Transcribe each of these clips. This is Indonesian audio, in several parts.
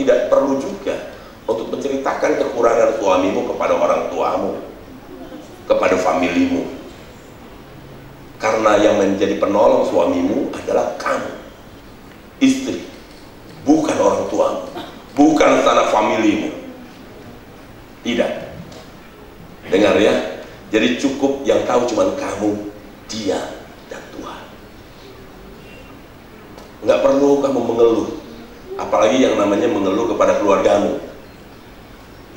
tidak perlu juga untuk menceritakan kekurangan suamimu kepada orang tuamu, kepada familimu. Karena yang menjadi penolong suamimu adalah kamu, istri, bukan orang tuamu, bukan sanak familimu. Tidak. Dengar ya. Jadi cukup yang tahu cuma kamu, dia, dan Tuhan. Nggak perlu kamu mengeluh, apalagi yang namanya mengeluh kepada keluargamu.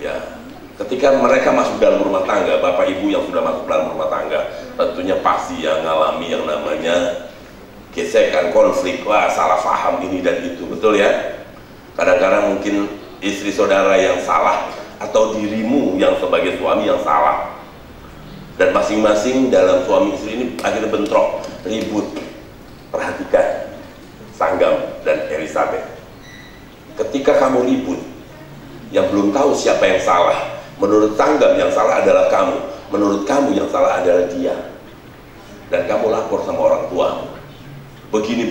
Ya, ketika mereka masuk dalam rumah tangga, bapak ibu yang sudah masuk dalam rumah tangga, tentunya pasti yang ngalami yang namanya gesekan, konflik, wah salah paham ini dan itu, betul ya? Kadang-kadang mungkin istri saudara yang salah, atau dirimu yang sebagai suami yang salah, dan masing-masing dalam suami istri ini akhirnya bentrok, ribut. Perhatikan Sanggam dan Elizabeth, ketika kamu ribut, yang belum tahu siapa yang salah. Menurut Sanggam yang salah adalah kamu, menurut kamu yang salah adalah dia, dan kamu lapor sama orang tuamu, begini.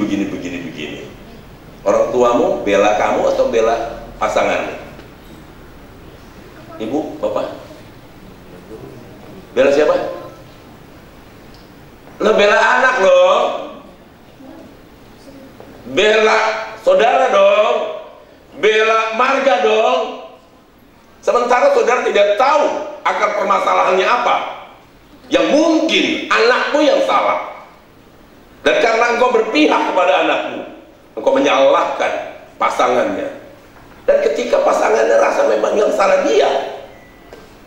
Orang tuamu bela kamu atau bela pasanganmu? Ibu, bapak? Bela siapa? Lo bela anak loh, bela saudara dong, bela marga dong. Sementara saudara tidak tahu akar permasalahannya apa. Yang mungkin anakmu yang salah, dan karena engkau berpihak kepada anakmu, engkau menyalahkan pasangannya. Dan ketika pasangannya rasa memang yang salah dia,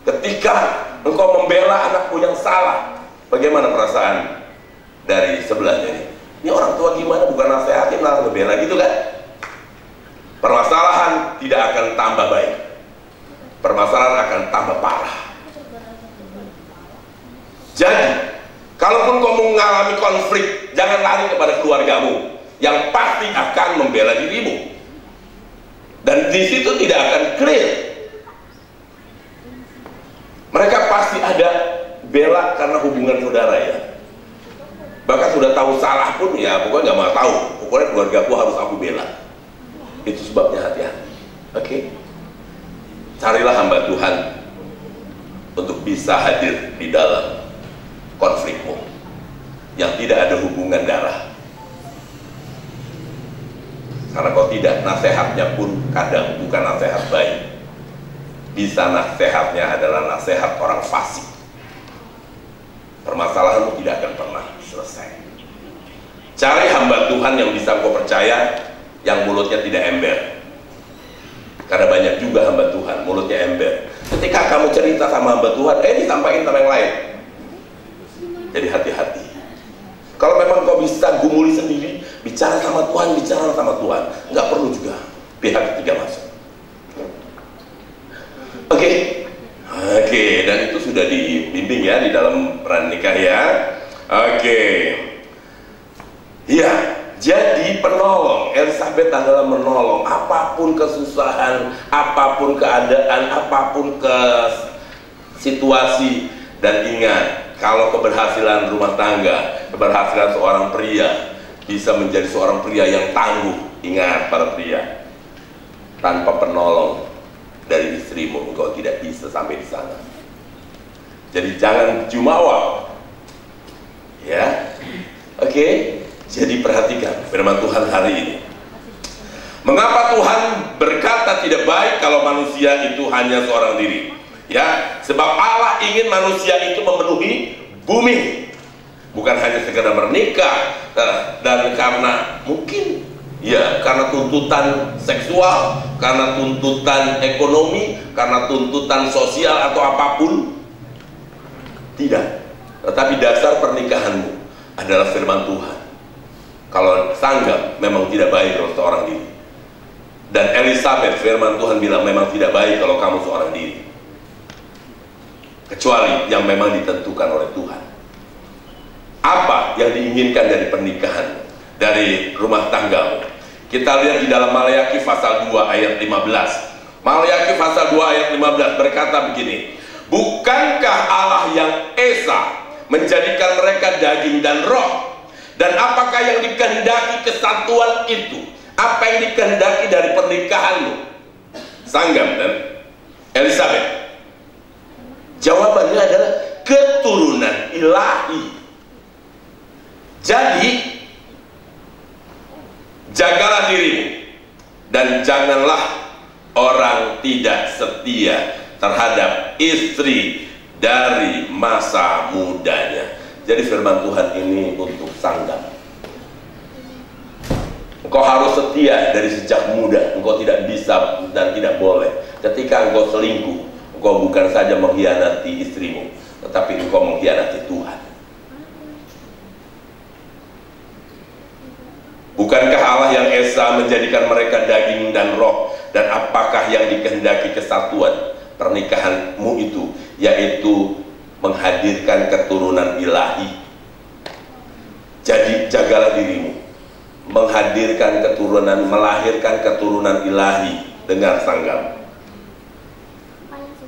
ketika engkau membela anakmu yang salah, bagaimana perasaan dari sebelahnya ini? Ini orang tua gimana, bukan nasihatin malah ngebela gitu kan? Permasalahan tidak akan tambah baik, permasalahan akan tambah parah. Jadi kalaupun kamu mengalami konflik, jangan lari kepada keluargamu yang pasti akan membela dirimu, dan di situ tidak akan clear. Mereka pasti ada bela karena hubungan saudara ya. Bahkan sudah tahu salah pun ya pokoknya nggak mau tahu, pokoknya keluargaku harus aku bela. Itu sebabnya hati-hati. Oke? Carilah hamba Tuhan untuk bisa hadir di dalam konflikmu yang tidak ada hubungan darah. Karena kalau tidak, nasihatnya pun kadang bukan nasihat baik. Bisa nasihatnya adalah nasihat orang fasik. Permasalahanmu tidak akan pernah selesai. Cari hamba Tuhan yang bisa kau percaya, yang mulutnya tidak ember. Karena banyak juga hamba Tuhan mulutnya ember. Ketika kamu cerita sama hamba Tuhan, disampaikan sama yang lain. Jadi hati-hati. Kalau memang kau bisa gumuli sendiri, bicara sama Tuhan, nggak perlu juga pihak ketiga masuk. Oke, dan itu sudah dibimbing ya di dalam pernikah ya. Ya, jadi penolong. Elizabeth adalah menolong apapun kesusahan, apapun keadaan, apapun ke situasi. Dan ingat, kalau keberhasilan rumah tangga, keberhasilan seorang pria bisa menjadi seorang pria yang tangguh. Ingat para pria, tanpa penolong dari istrimu, engkau tidak bisa sampai di sana. Jadi jangan jumawa, ya. Jadi perhatikan firman Tuhan hari ini. Mengapa Tuhan berkata tidak baik kalau manusia itu hanya seorang diri? Ya, sebab Allah ingin manusia itu memenuhi bumi, bukan hanya sekedar menikah, dan karena mungkin ya karena tuntutan seksual, karena tuntutan ekonomi, karena tuntutan sosial atau apapun. Tidak, tetapi dasar pernikahanmu adalah firman Tuhan. Kalau Sanggam memang tidak baik kalau seorang diri, dan Elizabeth firman Tuhan bilang memang tidak baik kalau kamu seorang diri, kecuali yang memang ditentukan oleh Tuhan. Apa yang diinginkan dari pernikahan, dari rumah tanggamu? Kita lihat di dalam Maleakhi pasal 2 ayat 15. Maleakhi pasal 2 ayat 15 berkata begini, bukankah Allah yang esa menjadikan mereka daging dan roh? Dan apakah yang dikehendaki kesatuan itu? Apa yang dikehendaki dari pernikahanmu? Sanggam dan Elizabeth? Jawabannya adalah keturunan ilahi. Jadi jagalah dirimu dan janganlah orang tidak setia terhadap istri dari masa mudanya. Jadi firman Tuhan ini untuk Sanggam. Engkau harus setia dari sejak muda. Engkau tidak bisa dan tidak boleh. Ketika engkau selingkuh, engkau bukan saja mengkhianati istrimu, tetapi engkau mengkhianati Tuhan. Bukankah Allah yang esa menjadikan mereka daging dan roh? Dan apakah yang dikehendaki kesatuan pernikahanmu itu, yaitu menghadirkan keturunan ilahi? Jadi jagalah dirimu, menghadirkan keturunan, melahirkan keturunan ilahi dengan Sanggam,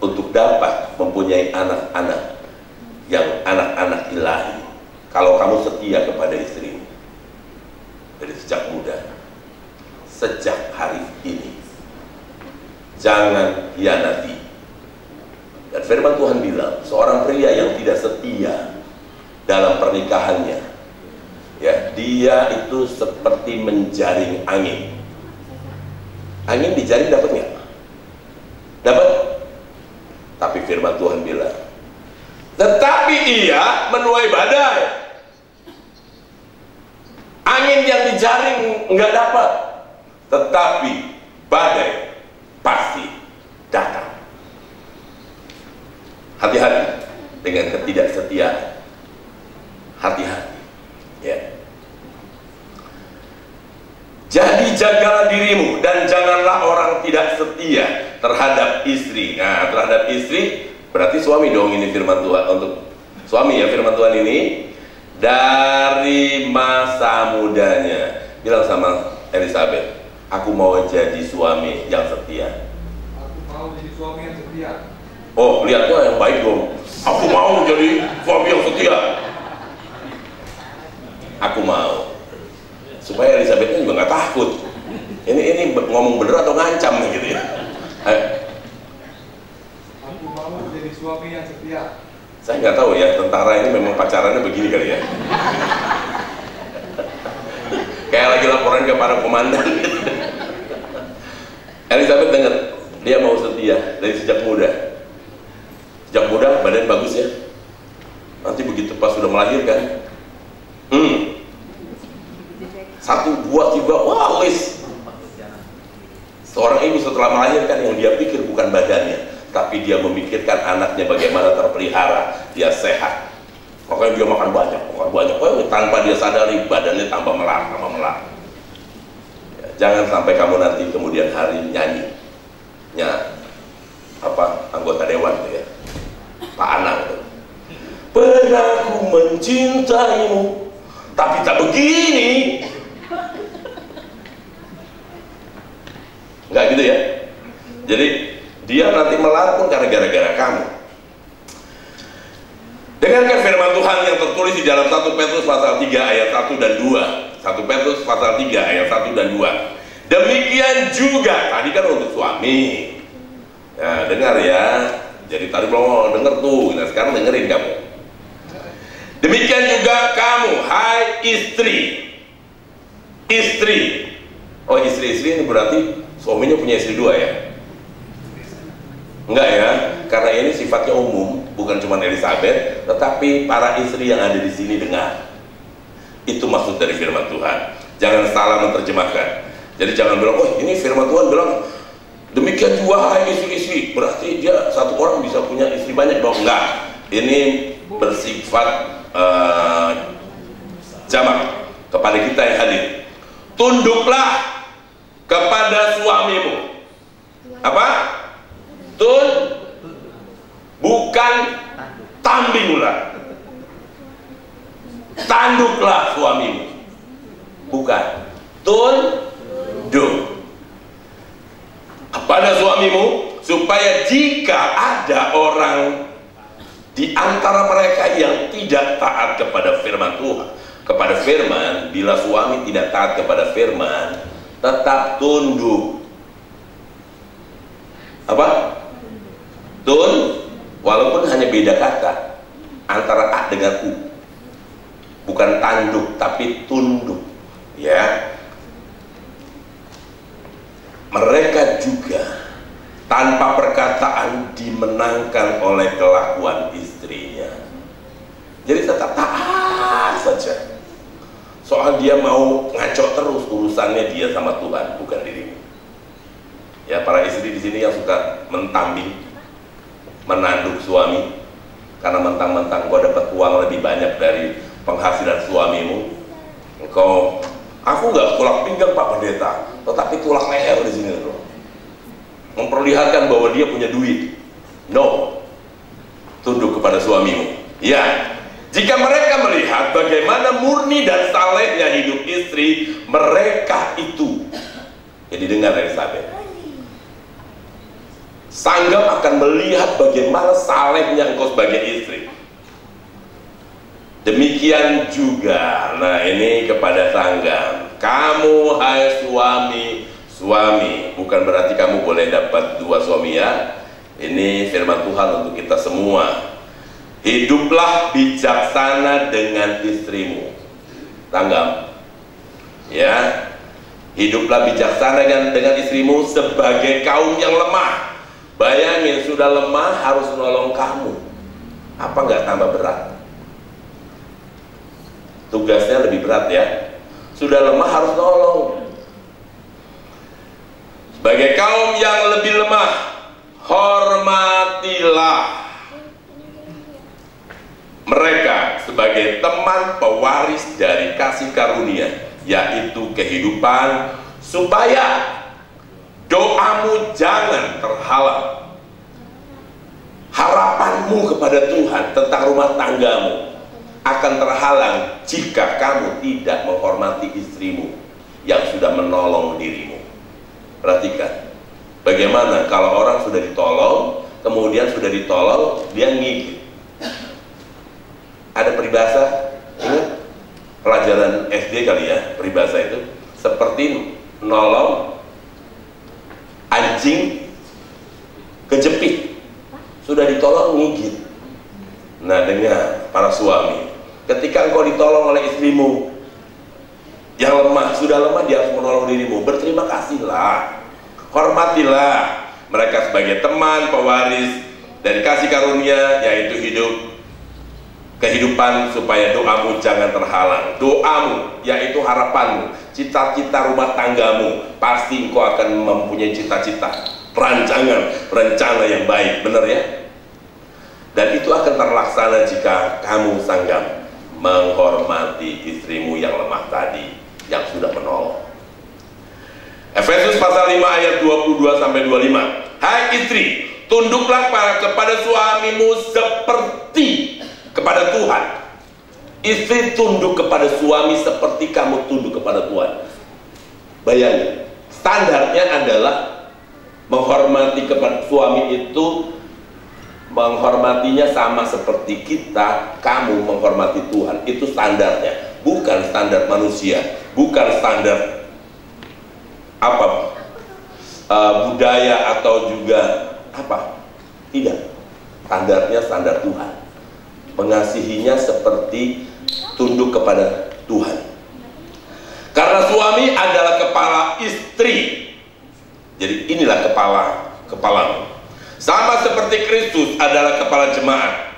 untuk dapat mempunyai anak-anak yang anak-anak ilahi. Kalau kamu setia kepada istrimu dari sejak muda, sejak hari ini, jangan hianati. Dan firman Tuhan bilang, seorang pria yang tidak setia dalam pernikahannya, ya, dia itu seperti menjaring angin. Angin dijaring dapat nggak? Dapat. Tapi firman Tuhan bilang, tetapi ia menuai badai. Angin yang dijaring nggak dapat, tetapi badai pasti datang. Hati-hati dengan ketidaksetiaan. Hati-hati, ya. Jadi jagalah dirimu dan janganlah orang tidak setia terhadap istri. Nah, terhadap istri berarti suami dong, ini firman Tuhan untuk suami ya, firman Tuhan ini dari masa mudanya. Bilang sama Elizabeth, aku mau jadi suami yang setia. Aku mau jadi suami yang setia. Oh, lihatnya yang baik dong. Aku mau jadi suami yang setia. Aku mau. Supaya Elizabethnya juga nggak takut. Ini ngomong bener atau ngancam gitu ya. Aku mau jadi suami yang setia. Saya nggak tahu ya, tentara ini memang pacarannya begini kali ya. Kayak lagi laporan ke para komandan. Elizabeth dengar, dia mau setia dari sejak muda. Sejak muda badan bagus ya. Nanti begitu pas sudah melahirkan, 1, 2, 3, wah wis. Seorang ibu setelah melahirkan, yang dia pikir bukan badannya, tapi dia memikirkan anaknya bagaimana terpelihara, dia sehat. Makanya dia makan banyak, tanpa dia sadari badannya tambah melar. Ya, jangan sampai kamu nanti kemudian hari nyanyi, anggota dewan tuh ya, Pak Anang tuh. Pernah ku mencintaimu, tapi tak begini. Enggak gitu ya. Jadi dia nanti melar pun karena gara-gara kamu. Dengarkan firman Tuhan yang tertulis di dalam 1 Petrus pasal 3 ayat 1 dan 2. 1 Petrus pasal 3 ayat 1 dan 2. Demikian juga, tadi kan untuk suami. Nah, dengar ya. Jadi tadi belum denger tuh, nah sekarang dengerin kamu. Demikian juga kamu, hai istri. Istri. Oh, istri-istri ini berarti suaminya punya istri 2 ya? Enggak ya, karena ini sifatnya umum, bukan cuma Elizabeth, tetapi para istri yang ada di sini dengar. Itu maksud dari firman Tuhan. Jangan salah menerjemahkan. Jadi jangan bilang, oh ini firman Tuhan bilang demikian juga hai istri-istri, berarti dia satu orang bisa punya istri banyak dong. Enggak, ini bersifat jamak kepada kita yang hadir. Tunduklah kepada suamimu. Apa? Bukan tandinglah. Tanduklah suamimu. Bukan. Tunduk kepada suamimu, supaya jika ada orang di antara mereka yang tidak taat kepada firman Tuhan, kepada firman, bila suami tidak taat kepada firman, tetap tunduk. Apa? Walaupun hanya beda kata antara A dengan U. Bukan tanduk tapi tunduk, ya. Mereka juga tanpa perkataan dimenangkan oleh kelakuan istrinya. Jadi tetap taat saja. Soal dia mau ngaco terus, urusannya dia sama Tuhan, bukan dirimu. Ya, para istri di sini yang suka mentambing, menanduk suami karena mentang-mentang gua dapat uang lebih banyak dari penghasilan suamimu. Aku nggak tulak pinggang Pak Pendeta, tetapi tulak leher di sini loh. Memperlihatkan bahwa dia punya duit. No, tunduk kepada suamimu. Ya. Jika mereka melihat bagaimana murni dan salehnya hidup istri, mereka itu yang didengar Elizabeth. Sanggam akan melihat bagaimana salehnya engkau sebagai istri. Demikian juga, nah ini kepada Sanggam. Kamu hai suami, bukan berarti kamu boleh dapat 2 suami ya. Ini firman Tuhan untuk kita semua. Hiduplah bijaksana dengan istrimu. Sanggam, ya. Hiduplah bijaksana dengan istrimu sebagai kaum yang lemah. Bayangin, sudah lemah harus nolong kamu. Apa nggak tambah berat? Tugasnya lebih berat ya. Sudah lemah harus nolong. Sebagai kaum yang lebih lemah, hormatilah mereka sebagai teman pewaris dari kasih karunia, yaitu kehidupan, supaya doamu jangan terhalang. Harapanmu kepada Tuhan tentang rumah tanggamu akan terhalang jika kamu tidak menghormati istrimu yang sudah menolong dirimu. Perhatikan, bagaimana kalau orang sudah ditolong, kemudian sudah ditolong, dia ngigit. Ada peribahasa, ingat pelajaran SD kali ya, peribahasa itu seperti nolong anjing kejepit, sudah ditolong ngigit. Nah, dengar para suami, ketika engkau ditolong oleh istrimu yang lemah, sudah lemah, dia harus menolong dirimu. Berterima kasihlah, hormatilah mereka sebagai teman pewaris dari kasih karunia, yaitu kehidupan, supaya doamu jangan terhalang. Doamu, yaitu harapanmu, cita-cita rumah tanggamu, pasti engkau akan mempunyai cita-cita, rencana yang baik, benar ya? Dan itu akan terlaksana jika kamu Sanggam menghormati istrimu yang lemah tadi, yang sudah menolong. Efesus pasal 5 ayat 22-25. Hai istri, tunduklah kepada suamimu seperti kepada Tuhan. Istri tunduk kepada suami seperti kamu tunduk kepada Tuhan. Bayangin, standarnya adalah menghormati kepada suami itu, menghormatinya sama seperti kamu menghormati Tuhan. Itu standarnya, bukan standar manusia, bukan standar budaya atau juga tidak. Standarnya standar Tuhan. Mengasihinya seperti tunduk kepada Tuhan. Karena suami adalah kepala istri, jadi inilah kepalamu. Sama seperti Kristus adalah kepala jemaat,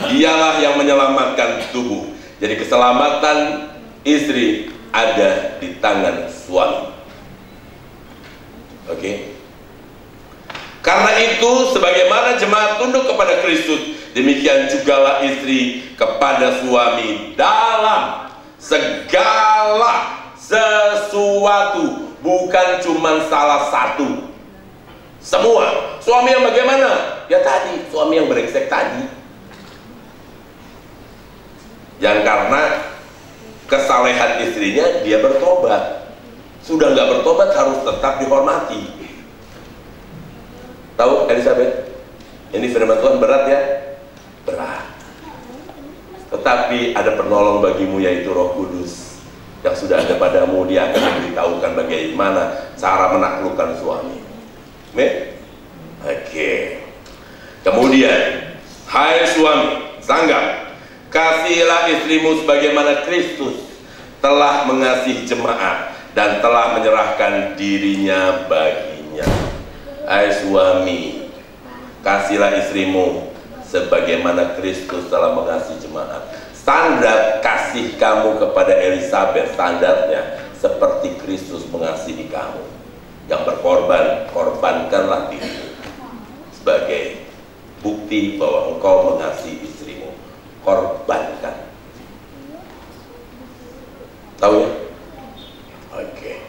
dialah yang menyelamatkan tubuh. Jadi keselamatan istri ada di tangan suami. Oke. Karena itu, sebagaimana jemaat tunduk kepada Kristus, demikian jugalah istri kepada suami dalam segala sesuatu, bukan cuma salah satu. Semua. Suami yang bagaimana? Ya tadi, suami yang brengsek tadi. Yang karena kesalehan istrinya dia bertobat. Sudah nggak bertobat harus tetap dihormati. Tahu Elizabeth? Ini firman Tuhan berat ya? Berat. Tetapi ada penolong bagimu, yaitu Roh Kudus yang sudah ada padamu. Dia akan memberitahukan bagaimana cara menaklukkan suami. Oke. Kemudian, hai suami, sanggam, kasihilah istrimu sebagaimana Kristus telah mengasihi jemaat dan telah menyerahkan dirinya baginya. Hai suami, kasihilah istrimu sebagaimana Kristus telah mengasihi jemaat. Standar kasih kamu kepada Elisabeth, standarnya seperti Kristus mengasihi kamu. Yang berkorban, korbankanlah dirimu sebagai bukti bahwa engkau mengasihi istrimu. Korbankan. Tahu ya? Oke.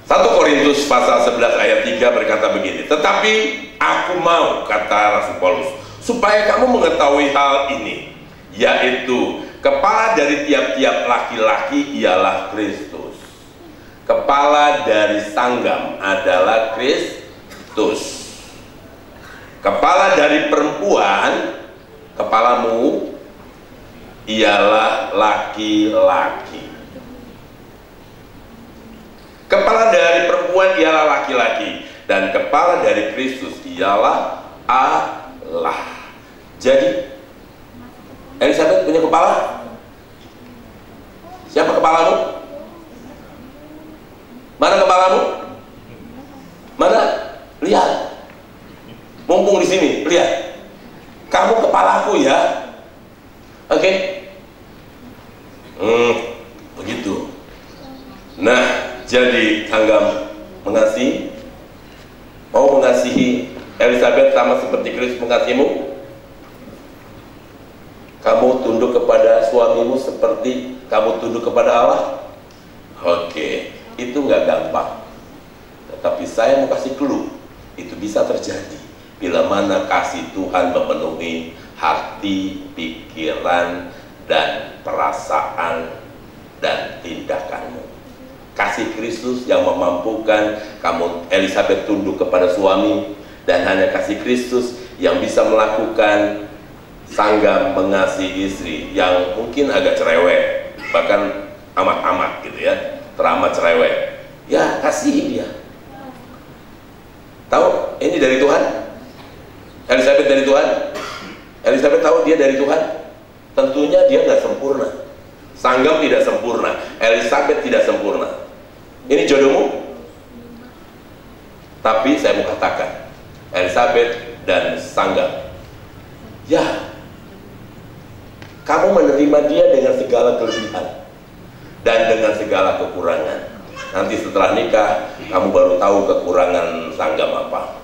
1 Korintus pasal 11 ayat 3 berkata begini, tetapi aku mau, kata Rasul Paulus, supaya kamu mengetahui hal ini, yaitu kepala dari tiap-tiap laki-laki ialah Kristus. Kepala dari sanggam adalah Kristus. Kepala dari perempuan, kepalamu ialah laki-laki. Kepala dari perempuan ialah laki-laki, dan kepala dari Kristus ialah Allah. Jadi Elisabeth punya kepala? Siapa kepalamu? Mana kepalamu? Mana? Lihat. Mumpung di sini, lihat. Kamu kepalaku ya. Oke? Begitu. Nah, jadi sanggam mengasihi, mau mengasihi Elisabeth sama seperti Kristus mengasihimu. Kamu tunduk kepada suamimu seperti kamu tunduk kepada Allah. Oke, itu nggak gampang. Tetapi saya mau kasih clue, itu bisa terjadi bila mana kasih Tuhan memenuhi hati, pikiran, dan perasaan dan tindakanmu. Kasih Kristus yang memampukan kamu Elisabeth tunduk kepada suami, dan hanya kasih Kristus yang bisa melakukan sanggam mengasihi istri yang mungkin agak cerewet, bahkan amat-amat gitu ya, teramat cerewet. Ya, kasihi dia. Tahu, ini dari Tuhan. Elisabeth dari Tuhan. Elisabeth tahu dia dari Tuhan. Tentunya dia nggak sempurna. Sanggam tidak sempurna. Elisabeth tidak sempurna. Ini jodohmu. Tapi saya mau katakan, Elisabeth dan sanggam, ya, kamu menerima dia dengan segala kelebihan dan dengan segala kekurangan. Nanti setelah nikah, kamu baru tahu kekurangan sanggam apa.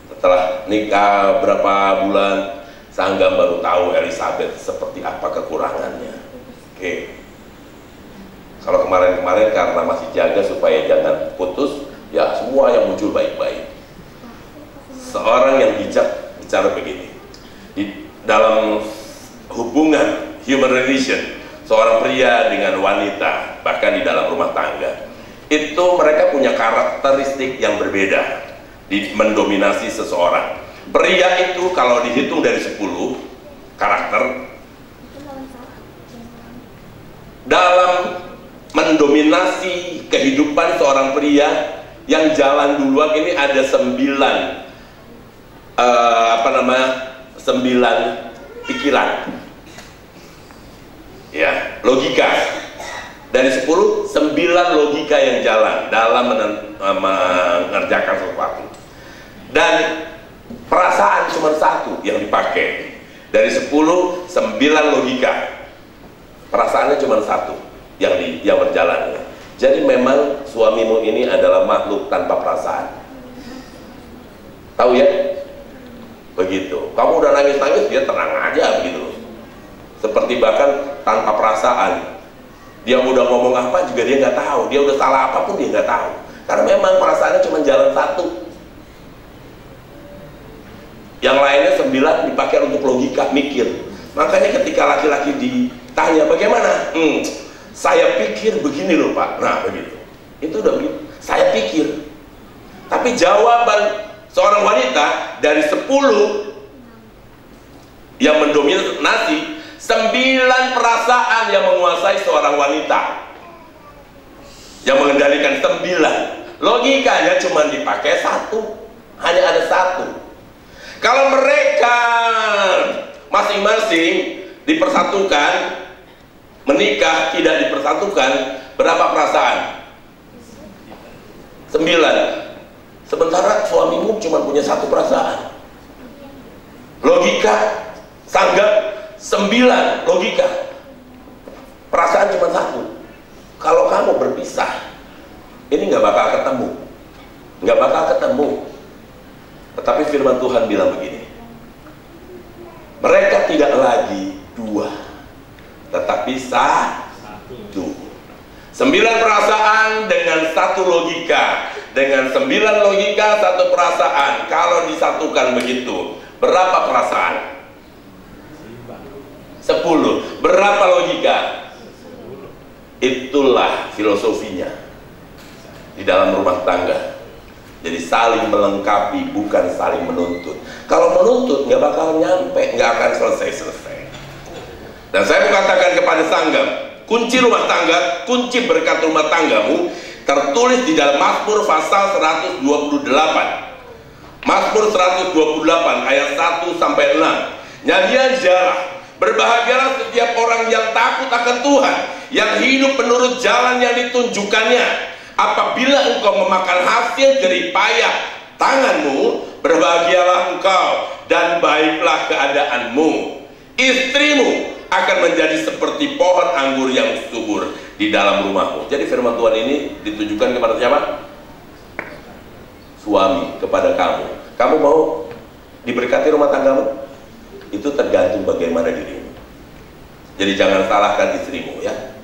Setelah nikah berapa bulan, sanggam baru tahu Elisabeth seperti apa kekurangannya. Oke. Kalau kemarin-kemarin karena masih jaga supaya jangan putus, ya semua yang muncul baik-baik. Seorang yang bijak bicara begini, di dalam hubungan human relation seorang pria dengan wanita, bahkan di dalam rumah tangga, itu mereka punya karakteristik yang berbeda mendominasi seseorang. Pria itu kalau dihitung dari 10 karakter, dalam mendominasi kehidupan seorang pria yang jalan duluan ini ada 9 9 pikiran, ya, logika. Dari 10, 9 logika yang jalan dalam mengerjakan sesuatu. Dan perasaan cuma 1 yang dipakai. Dari 10, 9 logika. Perasaannya cuma 1 yang berjalan. Jadi memang suamimu ini adalah makhluk tanpa perasaan. Tahu ya? Begitu. Kamu udah nangis-nangis, dia tenang aja begitu. Seperti bahkan tanpa perasaan. Dia udah ngomong apa juga dia nggak tahu. Dia udah salah apapun dia nggak tahu. Karena memang perasaannya cuma jalan 1. Yang lainnya 9 dipakai untuk logika, mikir. Makanya ketika laki-laki ditanya bagaimana, saya pikir begini loh Pak. Nah begitu. Itu udah begitu. Saya pikir. Tapi jawaban seorang wanita dari 10 yang mendominasi, 9 perasaan yang menguasai seorang wanita, yang mengendalikan 9. Logikanya cuma dipakai 1. Hanya ada satu. Kalau mereka masing-masing dipersatukan, menikah tidak dipersatukan, berapa perasaan? 9. Sementara suamimu cuma punya satu perasaan. Logika sanggap 9 logika. Perasaan cuma satu. Kalau kamu berpisah, ini nggak bakal ketemu. Nggak bakal ketemu. Tetapi firman Tuhan bilang begini, mereka tidak lagi 2, tetapi 1. 9 perasaan dengan 1 logika. Dengan 9 logika 1 perasaan. Kalau disatukan begitu, berapa perasaan? 10. Berapa logika? Itulah filosofinya di dalam rumah tangga. Jadi saling melengkapi, bukan saling menuntut. Kalau menuntut nggak bakal nyampe, nggak akan selesai. Dan saya mengatakan kepada sanggam, kunci rumah tangga, kunci berkat rumah tanggamu tertulis di dalam Mazmur pasal 128. Mazmur 128 ayat 1 sampai 6. Nyanyian Zarah, berbahagialah setiap orang yang takut akan Tuhan, yang hidup menurut jalan yang ditunjukkannya. Apabila engkau memakan hasil jerih payah tanganmu, berbahagialah engkau dan baiklah keadaanmu. Istrimu akan menjadi seperti pohon anggur yang subur di dalam rumahmu. Jadi firman Tuhan ini ditujukan kepada siapa? Suami, kepada kamu. Kamu mau diberkati rumah tanggamu? Itu tergantung bagaimana dirimu. Jadi jangan salahkan istrimu ya.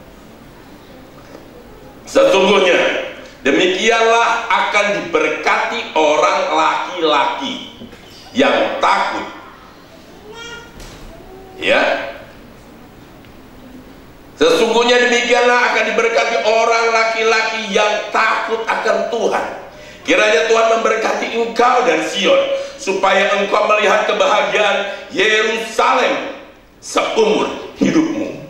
Sesungguhnya demikianlah akan diberkati orang laki-laki yang takut. Ya. Sesungguhnya demikianlah akan diberkati orang laki-laki yang takut akan Tuhan. Kiranya Tuhan memberkati engkau dan Sion, supaya engkau melihat kebahagiaan Yerusalem seumur hidupmu,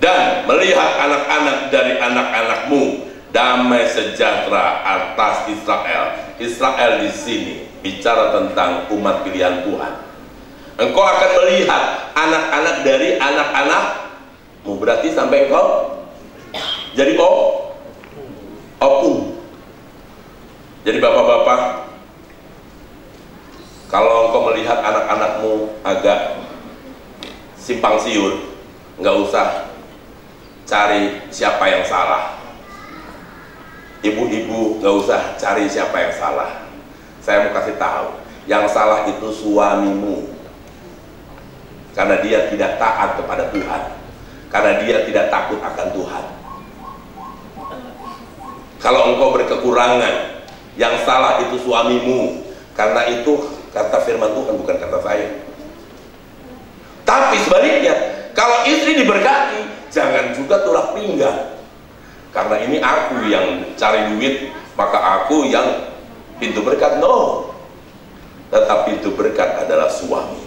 dan melihat anak-anak dari anak-anakmu damai sejahtera atas Israel. Israel di sini bicara tentang umat pilihan Tuhan. Engkau akan melihat anak-anak dari anak-anakmu, berarti sampai engkau jadi opung. Jadi bapak-bapak, kalau engkau melihat anak-anakmu agak simpang siur, nggak usah cari siapa yang salah. Ibu-ibu nggak usah cari siapa yang salah. Saya mau kasih tahu, yang salah itu suamimu, karena dia tidak taat kepada Tuhan, karena dia tidak takut akan Tuhan. Kalau engkau berkekurangan, yang salah itu suamimu, karena itu kata firman Tuhan, bukan kata saya. Tapi sebaliknya, kalau istri diberkati, jangan juga tolak pinggang. Karena ini aku yang cari duit, maka aku yang pintu berkat. No, tetap pintu berkat adalah suami.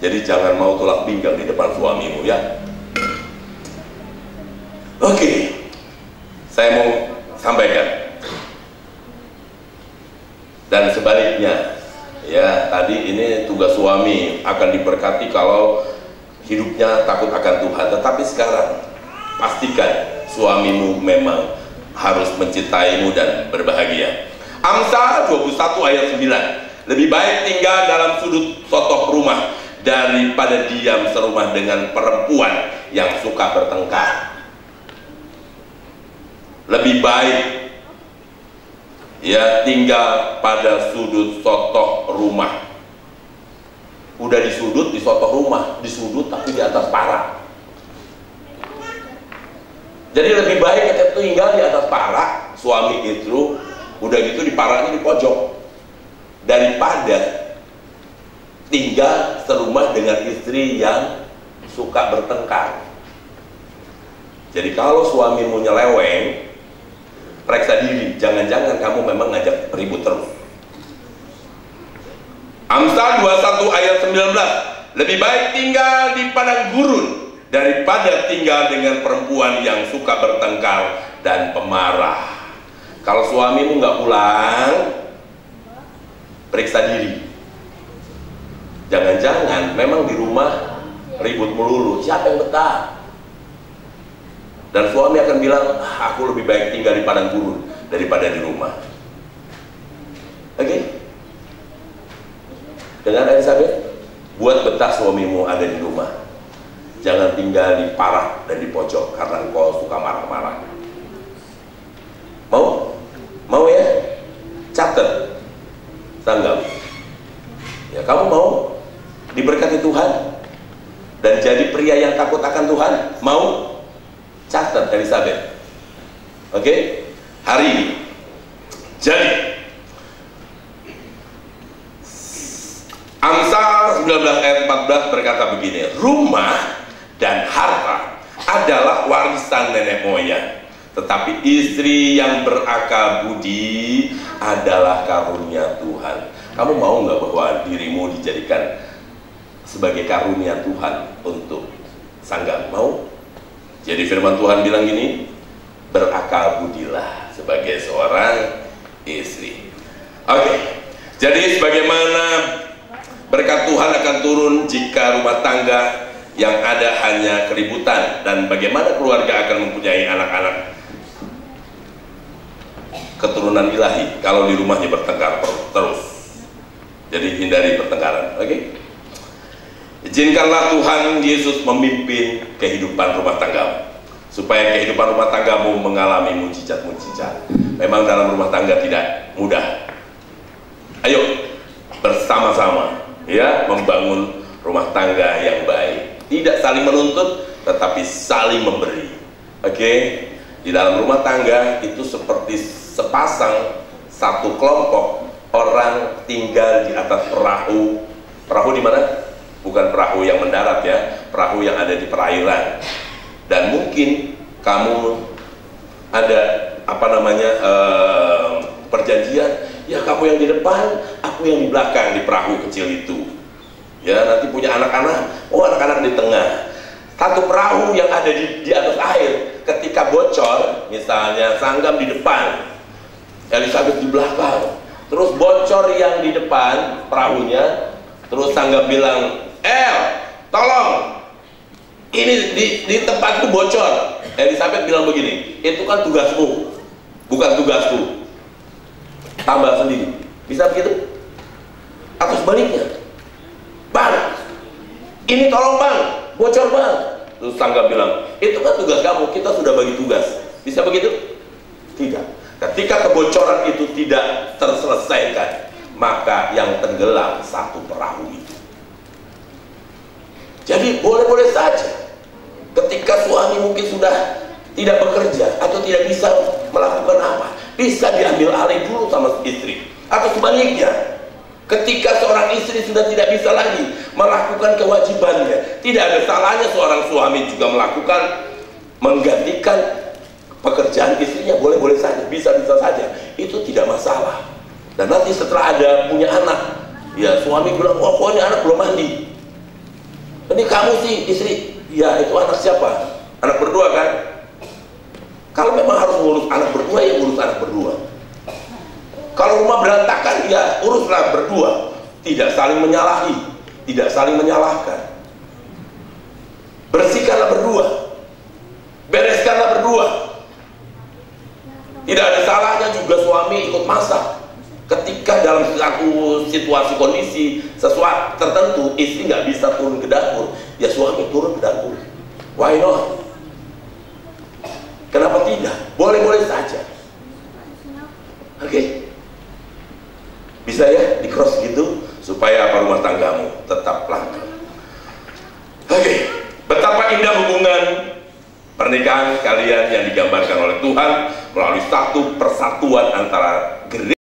Jadi jangan mau tolak pinggang di depan suamimu ya. Oke, saya mau sampaikan. Dan sebaliknya, ya tadi ini tugas suami akan diberkati kalau hidupnya takut akan Tuhan. Tetapi sekarang pastikan suamimu memang harus mencintaimu dan berbahagia. Amsal 21 ayat 9. Lebih baik tinggal dalam sudut sotok rumah daripada diam serumah dengan perempuan yang suka bertengkar. Lebih baik ya tinggal pada sudut sotok rumah. Udah di sudut, di sotok rumah, di sudut tapi di atas parak. Jadi lebih baik kita tinggal di atas parak, suami itu udah gitu di paraknya di pojok, daripada tinggal serumah dengan istri yang suka bertengkar. Jadi kalau suamimu nyeleweng, periksa diri, jangan-jangan kamu memang ngajak ribut terus. Amsal 21 ayat 19. Lebih baik tinggal di padang gurun daripada tinggal dengan perempuan yang suka bertengkar dan pemarah. Kalau suamimu nggak pulang, periksa diri. Jangan-jangan memang di rumah ribut melulu, siapa yang betah? Dan suami akan bilang, aku lebih baik tinggal di padang gurun daripada di rumah. Oke? Dengan Elizabeth, buat betah suamimu ada di rumah. Jangan tinggal di parak dan di pojok karena engkau suka marah-marah. Mau? Mau ya? Catat. Sanggam. Ya, kamu mau diberkati Tuhan dan jadi pria yang takut akan Tuhan? Mau? Catat Elizabeth. Oke? Hari ini. Jadi Amsal 19 ayat 14 berkata begini, rumah dan harta adalah warisan nenek moyang, tetapi istri yang berakal budi adalah karunia Tuhan. Kamu mau nggak bahwa dirimu dijadikan sebagai karunia Tuhan untuk Sanggam? Mau? Jadi firman Tuhan bilang gini, berakal budilah sebagai seorang istri. Oke, jadi sebagaimana berkat Tuhan akan turun jika rumah tangga yang ada hanya keributan, dan bagaimana keluarga akan mempunyai anak-anak keturunan ilahi kalau di rumahnya bertengkar terus. Jadi hindari pertengkaran. Oke? Izinkanlah Tuhan Yesus memimpin kehidupan rumah tanggamu, supaya kehidupan rumah tanggamu mengalami mujizat-mujizat. Memang dalam rumah tangga tidak mudah. Ayo bersama-sama ya membangun rumah tangga yang baik, tidak saling menuntut tetapi saling memberi. Oke? Di dalam rumah tangga itu seperti sepasang satu kelompok orang tinggal di atas perahu. Perahu di mana? Bukan perahu yang mendarat ya, perahu yang ada di perairan. Dan mungkin kamu ada perjanjian, ya kamu yang di depan, aku yang di belakang di perahu kecil itu. Ya, nanti punya anak-anak, oh anak-anak di tengah. Satu perahu yang ada di atas air, ketika bocor, misalnya Sanggam di depan, Elizabeth di belakang, terus bocor yang di depan perahunya, terus Sanggam bilang, tolong, ini di tempatku bocor. Elizabeth bilang begini, itu kan tugasmu, bukan tugasku. Tambah sendiri, bisa begitu? Atau sebaliknya, bang, ini tolong bang, bocor bang. Terus Sanggam bilang, itu kan tugas kamu, kita sudah bagi tugas. Bisa begitu? Tidak. Ketika kebocoran itu tidak terselesaikan, maka yang tenggelam satu perahu itu. Jadi boleh-boleh saja ketika suami mungkin sudah tidak bekerja atau tidak bisa melakukan apa, bisa diambil alih dulu sama istri. Atau sebaliknya, ketika seorang istri sudah tidak bisa lagi melakukan kewajibannya, tidak ada salahnya seorang suami juga menggantikan pekerjaan istrinya. Boleh-boleh saja, bisa-bisa saja, itu tidak masalah. Dan nanti setelah ada punya anak, ya suami bilang, oh kok ini anak belum mandi, ini kamu sih istri, ya itu anak siapa? Anak berdua kan? Kalau memang harus ngurus anak berdua, ya urus anak berdua. Kalau rumah berantakan, ya uruslah berdua. Tidak saling menyalahi, tidak saling menyalahkan. Bersihkanlah berdua, bereskanlah berdua. Tidak ada salahnya juga suami ikut masak. Ketika dalam satu situasi kondisi sesuatu tertentu, istri nggak bisa turun ke dapur, ya suami turun ke dapur. Why not? Kenapa tidak? Boleh-boleh saja. Oke? Bisa ya di cross gitu supaya rumah tanggamu tetap langgeng. Oke. Betapa indah hubungan pernikahan kalian yang digambarkan oleh Tuhan melalui satu persatuan antara gereja